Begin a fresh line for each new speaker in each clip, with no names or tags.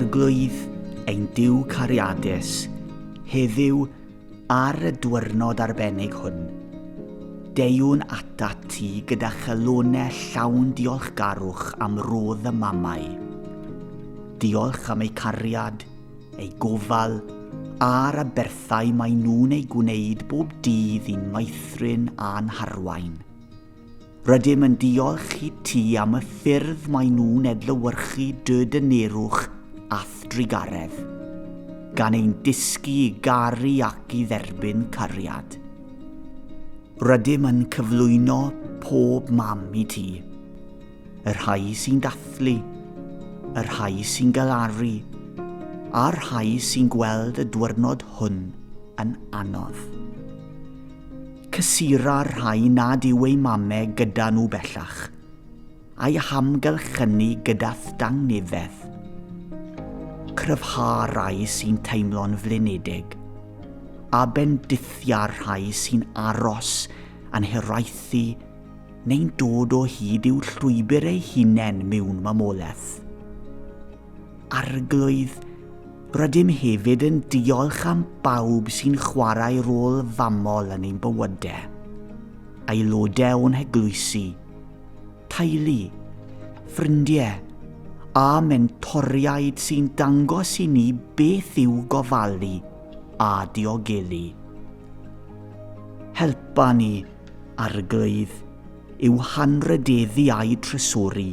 Arglwydd ein Duw cariadus, heddiw ar y diwrnod arbennig hwn, deiwn atat ti gyda chelonau llawn diolchgarwch am rodd y mamau. Diolch am ei cariad, ei gofal, a'r aberthau mae nhw'n ei gwneud bob dydd i'n maethrin a'n harwain. Rydym yn diolch i ti am y ffyrdd mae nhw'n edlywyrchu dy dynerwch ath drigaredd, gan ein dysgu i garu ac i dderbyn cariad. Rydym yn cyflwyno pob mam i ti, y rhai sy'n dathlu, y rhai sy'n galaru, a'r rhai sy'n gweld y diwrnod hwn yn anodd. Cysura'r rhai nad yw ei mamau gyda nhw bellach, a'i hamgylchynu gyda'r dangnefedd. Cryfha'r rhai sy'n teimlo'n flinedig, a bendithia'r rhai sy'n aros yn hiraethu neu'n dod o hyd i'w llwybr ei hunain mewn mamolaeth. Arglwydd, rydym hefyd yn diolch am bawb sy'n chwarae rôl famol yn ein bywydau. Aelodau o'n heglwysi, teulu, ffrindiau a mentoriaid sy'n dangos i ni beth yw gofalu a diogelu. Helpa ni, Arglwydd, i'w hanrydeddu a'i trysori,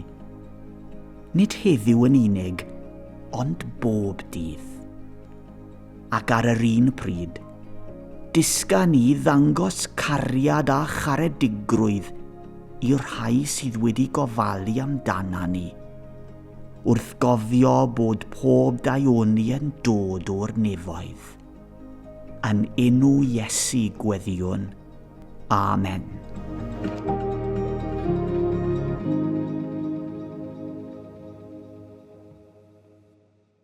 nid heddiw yn unig, ond bob dydd. Ac ar yr un pryd, dysga ni ddangos cariad a charedigrwydd i'r rhai sydd wedi gofalu amdana ni, wrth gofio bod pob daioni yn dod o'r nefoedd. Yn enw Iesu gweddiwn. Amen.